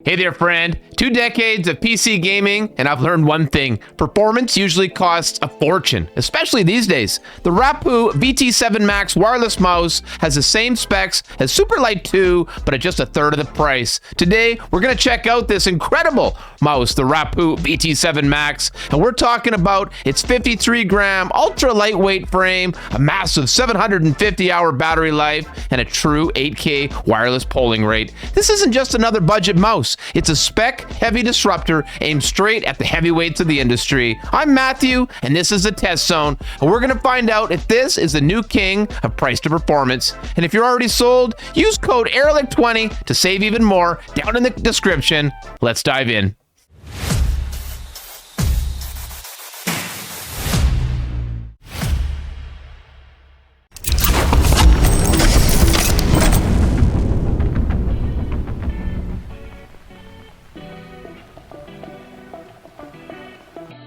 Hey there, friend. 2 decades of PC gaming, and I've learned one thing. Performance usually costs a fortune, especially these days. The Rapoo VT7 Max wireless mouse has the same specs as Superlight 2, but at just a third of the price. Today, we're going to check out this incredible mouse, the Rapoo VT7 Max, and we're talking about its 53-gram ultra lightweight frame, a massive 750-hour battery life, and a true 8K wireless polling rate. This isn't just another budget mouse. It's a spec-heavy disruptor aimed straight at the heavyweights of the industry. I'm Matthew, and this is the Test Zone, and we're going to find out if this is the new king of price to performance. And if you're already sold, use code ERELIC20 to save even more down in the description. Let's dive in.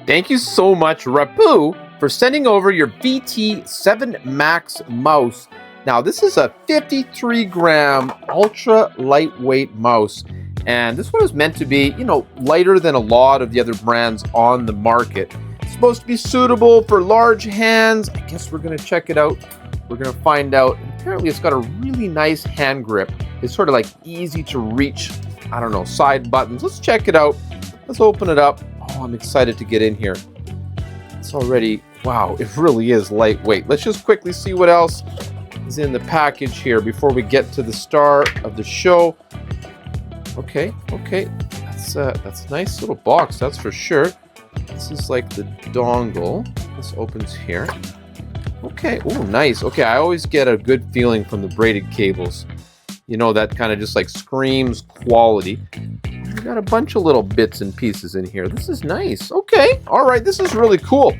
Thank you so much, Rapoo, for sending over your VT7 Max mouse. Now, this is a 53-gram ultra lightweight mouse, and this one is meant to be, lighter than a lot of the other brands on the market. It's supposed to be suitable for large hands. I guess we're going to check it out. We're going to find out. Apparently, it's got a really nice hand grip. It's sort of like easy to reach, side buttons. Let's check it out. Let's open it up. Oh, I'm excited to get in here. It's already, wow, it really is lightweight. Let's just quickly see what else is in the package here before we get to the star of the show. Okay. That's a nice little box, that's for sure. This is like the dongle. This opens here. Okay, oh, nice. Okay, I always get a good feeling from the braided cables. That kind of just like screams quality. We got a bunch of little bits and pieces in here. This is nice. Okay, all right, this is really cool.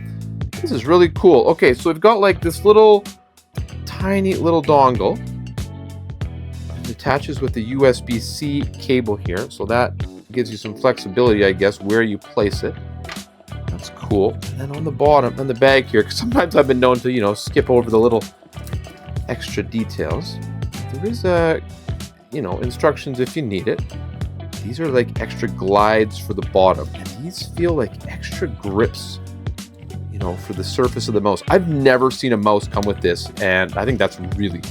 Okay, so we've got like this little tiny little dongle. It attaches with the USB-C cable here, so that gives you some flexibility, I guess, where you place it. That's cool. And then on the bottom, on the bag here, because sometimes I've been known to, skip over the little extra details. There is instructions if you need it. These are like extra glides for the bottom, and these feel like extra grips, for the surface of the mouse. I've never seen a mouse come with this, and I think that's really,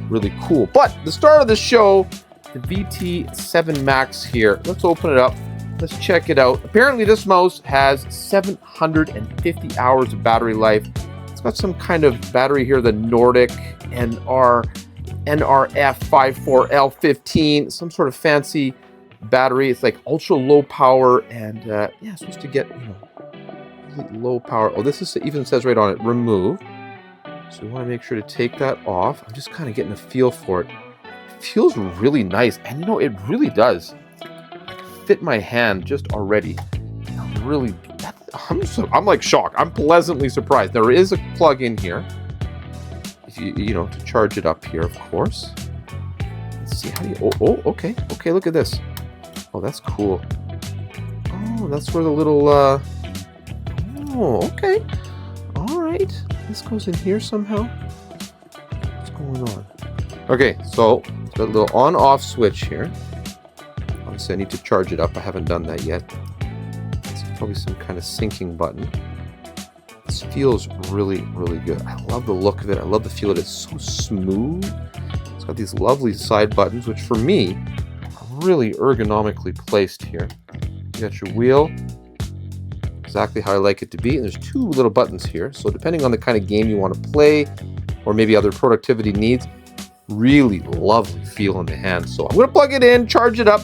really cool. But the star of the show, the VT7 Max here. Let's open it up. Let's check it out. Apparently, this mouse has 750 hours of battery life. It's got some kind of battery here, the Nordic NRF54L15, some sort of fancy battery. It's like ultra low power, and it's supposed to get really low power. Oh, this even says right on it, remove. So we want to make sure to take that off. I'm just kind of getting a feel for it. It feels really nice, and it really does fit my hand just already. Really, I'm like shocked. I'm pleasantly surprised. There is a plug in here. To charge it up here, of course. Let's see, how do you, okay, look at this. Oh, that's cool. Oh, that's where the little, okay. All right, this goes in here somehow. What's going on? Okay, so it's got a little on-off switch here. Obviously, I need to charge it up. I haven't done that yet. It's probably some kind of syncing button. This feels really, really good. I love the look of it. I love the feel of it. It's so smooth. It's got these lovely side buttons, which for me are really ergonomically placed here. You got your wheel, exactly how I like it to be. And there's 2 little buttons here. So depending on the kind of game you want to play, or maybe other productivity needs, really lovely feel in the hand. So I'm going to plug it in, charge it up,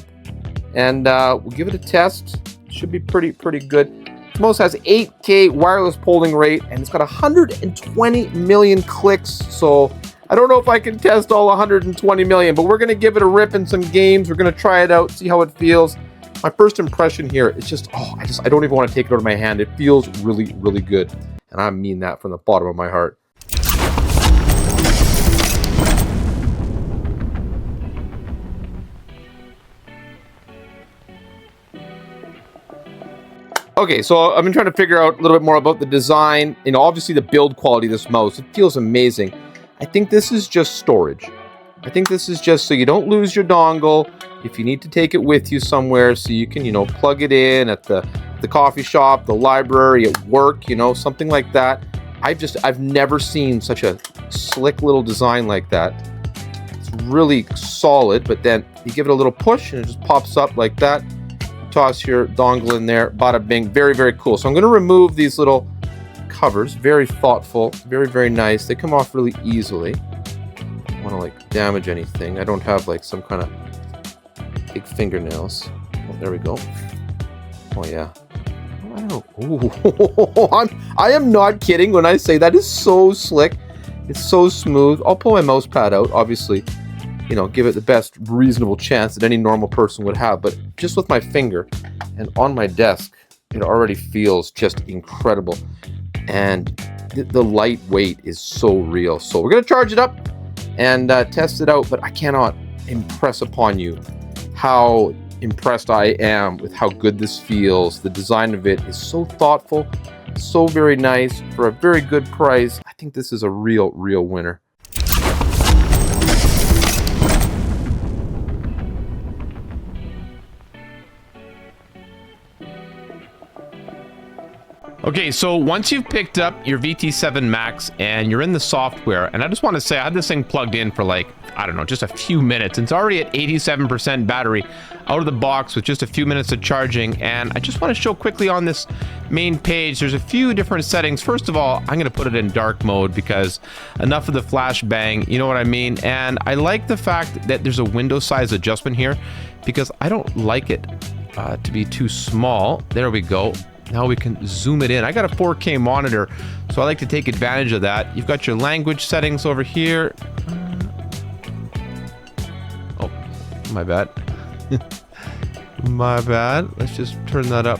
and we'll give it a test. Should be pretty good. This mouse has 8K wireless polling rate, and it's got 120 million clicks. So I don't know if I can test all 120 million, but we're going to give it a rip in some games. We're going to try it out, see how it feels. My first impression here is just, I don't even want to take it out of my hand. It feels really, really good. And I mean that from the bottom of my heart. Okay, so I've been trying to figure out a little bit more about the design. Obviously the build quality of this mouse, it feels amazing. I think this is just storage. I think this is just so you don't lose your dongle, if you need to take it with you somewhere so you can, you know, plug it in at the coffee shop, the library, at work, you know, something like that. I've never seen such a slick little design like that. It's really solid, but then you give it a little push and it just pops up like that. Toss your dongle in there, bada bing. Very, very cool. So I'm going to remove these little covers. Very thoughtful, very, very nice. They come off really easily. I don't want to like damage anything. I don't have like some kind of big fingernails. Oh, there we go. Oh yeah. I don't know. Ooh. I am not kidding when I say that is so slick. It's so smooth. I'll pull my mouse pad out, obviously, you know, give it the best reasonable chance that any normal person would have. But just with my finger and on my desk, it already feels just incredible. And the lightweight is so real. So we're going to charge it up and test it out. But I cannot impress upon you how impressed I am with how good this feels. The design of it is so thoughtful, so very nice for a very good price. I think this is a real winner. Okay, so once you've picked up your VT7 Max and you're in the software, and I just want to say I had this thing plugged in for like, I don't know, just a few minutes. It's already at 87% battery out of the box with just a few minutes of charging. And I just want to show quickly on this main page, there's a few different settings. First of all, I'm going to put it in dark mode because enough of the flash bang, you know what I mean? And I like the fact that there's a window size adjustment here because I don't like it to be too small. There we go. Now we can zoom it in. I got a 4K monitor, so I like to take advantage of that. You've got your language settings over here. Oh, my bad. My bad. Let's just turn that up.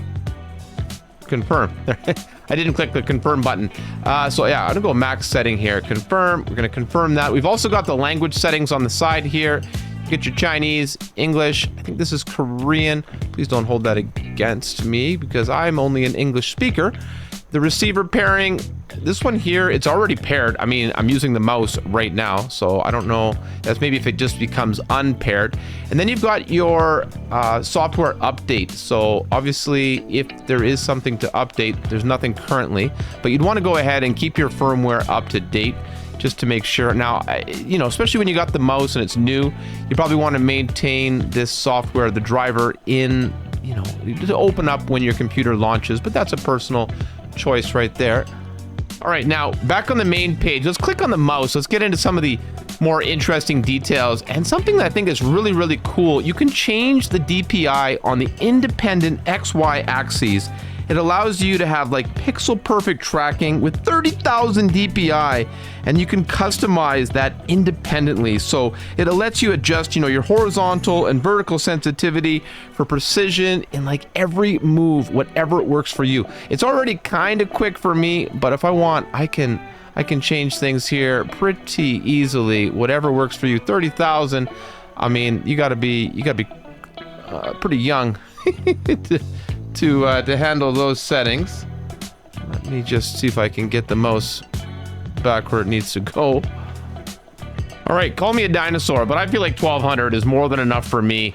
Confirm. I didn't click the confirm button. So yeah, I'm gonna go max setting here. Confirm. We're gonna confirm that. We've also got the language settings on the side here. Get your Chinese, English. I think this is Korean. Please don't hold that against me because I'm only an English speaker. The receiver pairing, this one here, it's already paired. I mean, I'm using the mouse right now, so I don't know. That's maybe if it just becomes unpaired. And then you've got your software update. So obviously, if there is something to update, there's nothing currently, but you'd want to go ahead and keep your firmware up to date, just to make sure. Now, you know, especially when you got the mouse and it's new, you probably want to maintain this software, the driver, in, you know, to open up when your computer launches, but that's a personal choice right there. All right, now back on the main page, let's click on the mouse. Let's get into some of the more interesting details. And something that I think is really cool, you can change the DPI on the independent XY axes. It allows you to have like pixel perfect tracking with 30,000 DPI, and you can customize that independently. So it lets you adjust, you know, your horizontal and vertical sensitivity for precision in like every move, whatever works for you. It's already kind of quick for me, but if I want, I can change things here pretty easily. Whatever works for you. 30,000. I mean, you gotta be pretty young to handle those settings. Let me just see if I can get the mouse back where it needs to go. All right, call me a dinosaur, but I feel like 1200 is more than enough for me.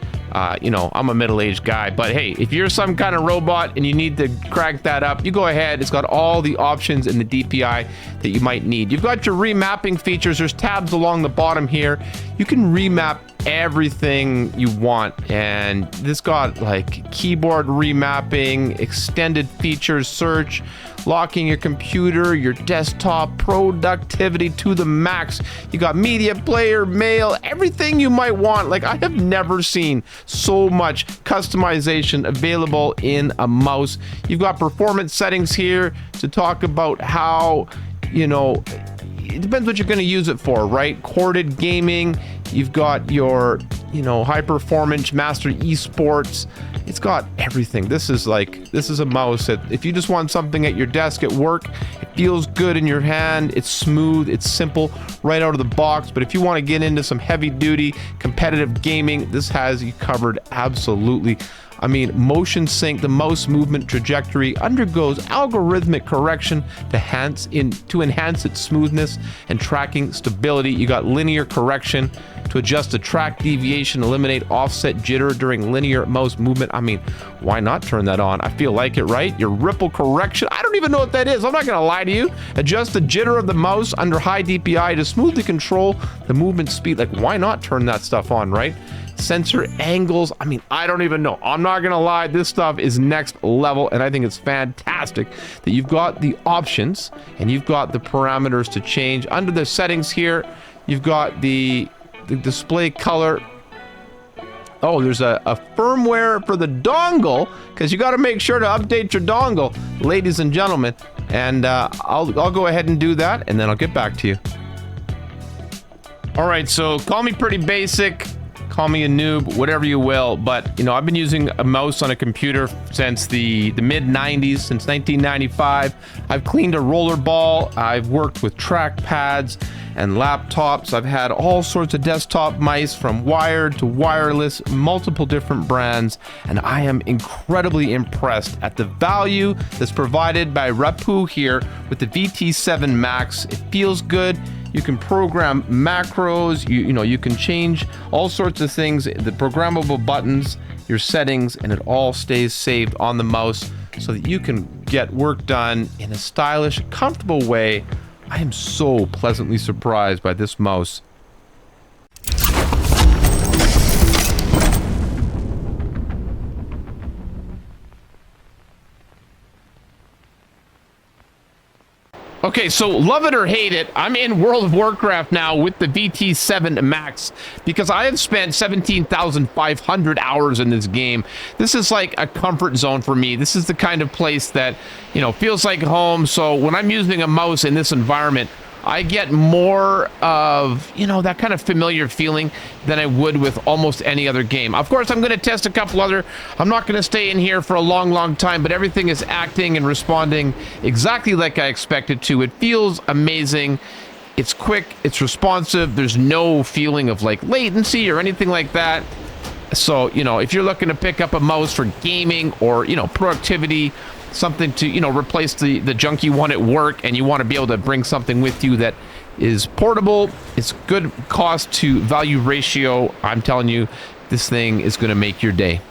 You know, I'm a middle-aged guy, but hey, if you're some kind of robot and you need to crank that up, you go ahead. It's got all the options in the DPI that you might need. You've got your remapping features. There's tabs along the bottom here. You can remap everything you want, and this got like keyboard remapping, extended features, search, locking your computer, your desktop, productivity to the max. You got media player, mail, everything you might want. Like, I have never seen so much customization available in a mouse. You've got performance settings here to talk about how, you know, it depends what you're going to use it for, right? Corded gaming. You've got your, you know, high performance master esports. It's got everything. This is a mouse that if you just want something at your desk at work, it feels good in your hand. It's smooth. It's simple right out of the box. But if you want to get into some heavy duty competitive gaming, this has you covered absolutely. I mean, motion sync, the mouse movement trajectory undergoes algorithmic correction to enhance its smoothness and tracking stability. You got linear correction to adjust the track deviation, eliminate offset jitter during linear mouse movement. I mean, why not turn that on? I feel like it, right? Your ripple correction. I don't even know what that is. I'm not going to lie to you. Adjust the jitter of the mouse under high DPI to smoothly control the movement speed. Like, why not turn that stuff on, right? Sensor angles. I mean, I don't even know. I'm not going to lie. This stuff is next level, and I think it's fantastic that you've got the options and you've got the parameters to change. Under the settings here, you've got the display color. Oh, there's a firmware for the dongle, because you got to make sure to update your dongle, ladies and gentlemen. And I'll go ahead and do that, and then I'll get back to you. All right, so call me pretty basic, call me a noob, whatever you will, but you know, I've been using a mouse on a computer since the mid 90s, since 1995. I've cleaned a rollerball, I've worked with trackpads and laptops. I've had all sorts of desktop mice, from wired to wireless, multiple different brands, and I am incredibly impressed at the value that's provided by Rapoo here with the VT7 Max. It feels good. You can program macros, you know, you can change all sorts of things, the programmable buttons, your settings, and it all stays saved on the mouse so that you can get work done in a stylish, comfortable way. I am so pleasantly surprised by this mouse. Okay, so love it or hate it, I'm in World of Warcraft now with the VT7 Max because I have spent 17,500 hours in this game. This is like a comfort zone for me. This is the kind of place that, you know, feels like home. So when I'm using a mouse in this environment, I get more of, you know, that kind of familiar feeling than I would with almost any other game. Of course, I'm going to test a couple other. I'm not going to stay in here for a long time, but everything is acting and responding exactly like I expected to. It feels amazing. It's quick. It's responsive. There's no feeling of like latency or anything like that. So, you know, if you're looking to pick up a mouse for gaming or, you know, productivity, something to, you know, replace the junky one at work, and you want to be able to bring something with you that is portable, it's good cost to value ratio, I'm telling you, this thing is going to make your day.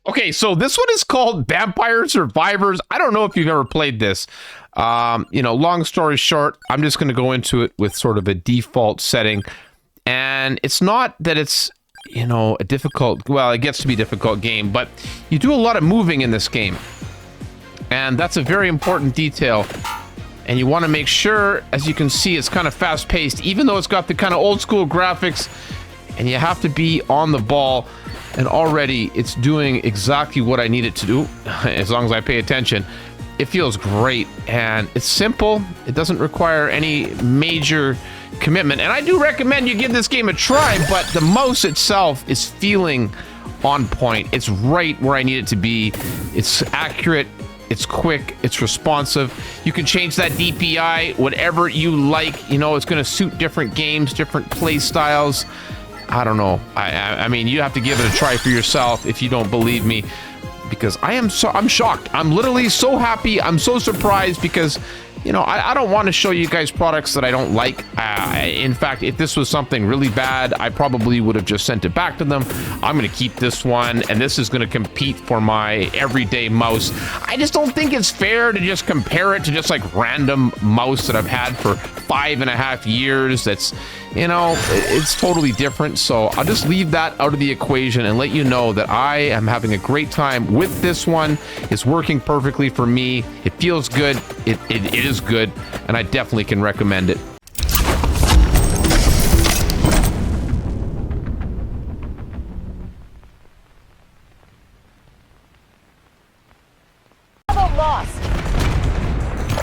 Okay, so this one is called Vampire Survivors. I don't know if you've ever played this. You know, long story short, I'm just going to go into it with sort of a default setting. And it's not that it's, you know, a difficult, well, it gets to be a difficult game, but you do a lot of moving in this game. And that's a very important detail. And you want to make sure, as you can see, it's kind of fast paced, even though it's got the kind of old school graphics, and you have to be on the ball. And already it's doing exactly what I need it to do, as long as I pay attention. It feels great, and it's simple. It doesn't require any major commitment. And I do recommend you give this game a try, but the mouse itself is feeling on point. It's right where I need it to be. It's accurate, it's quick, it's responsive. You can change that DPI, whatever you like. You know, it's gonna suit different games, different play styles. I don't know. I mean, you have to give it a try for yourself if you don't believe me, because I'm shocked. I'm literally so happy. I'm so surprised because, you know, I don't want to show you guys products that I don't like. In fact, if this was something really bad, I probably would have just sent it back to them. I'm going to keep this one, and this is going to compete for my everyday mouse. I just don't think it's fair to just compare it to just like random mouse that I've had for 5.5 years. That's, you know, it's totally different. So I'll just leave that out of the equation and let you know that I am having a great time with this one. It's working perfectly for me. It feels good. It is good, and I definitely can recommend it. Lost.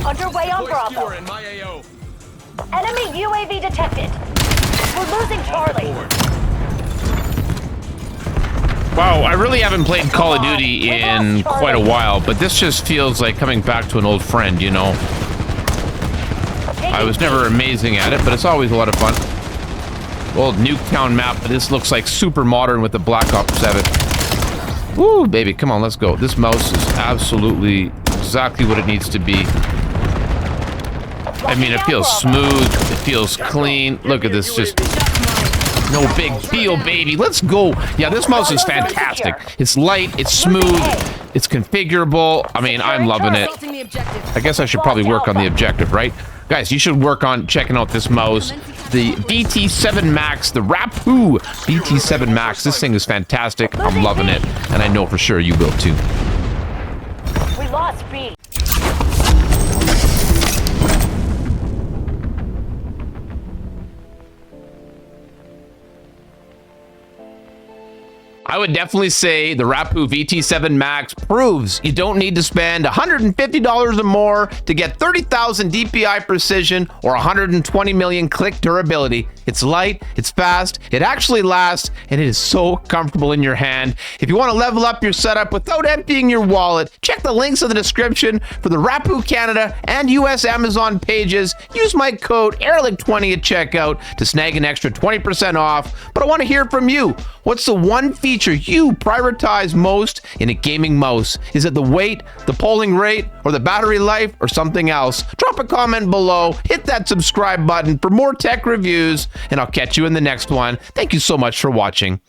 Underway on Bravo. Enemy UAV detected. We're losing Charlie. Wow, I really haven't played Call of Duty in quite a while, but this just feels like coming back to an old friend, you know? I was never amazing at it, but it's always a lot of fun. Old Nuketown map, but this looks like super modern with the Black Ops 7. Woo, baby, come on, let's go. This mouse is absolutely exactly what it needs to be. I mean, it feels smooth, it feels clean. Look at this, just no big deal, baby. Let's go. Yeah, this mouse is fantastic. It's light, it's smooth, it's configurable. I mean, I'm loving it. I guess I should probably work on the objective, right? Guys, you should work on checking out this mouse. The VT7 Max, the Rapoo VT7 Max. This thing is fantastic. I'm loving it, and I know for sure you will too. We lost B. I would definitely say the Rapoo VT7 Max proves you don't need to spend $150 or more to get 30,000 DPI precision or 120 million click durability. It's light, it's fast, it actually lasts, and it is so comfortable in your hand. If you want to level up your setup without emptying your wallet, check the links in the description for the Rapoo Canada and US Amazon pages. Use my code ERELIC20 at checkout to snag an extra 20% off. But I want to hear from you. What's the one feature you prioritize most in a gaming mouse? Is it the weight, the polling rate, or the battery life, or something else? Drop a comment below, hit that subscribe button for more tech reviews, and I'll catch you in the next one. Thank you so much for watching.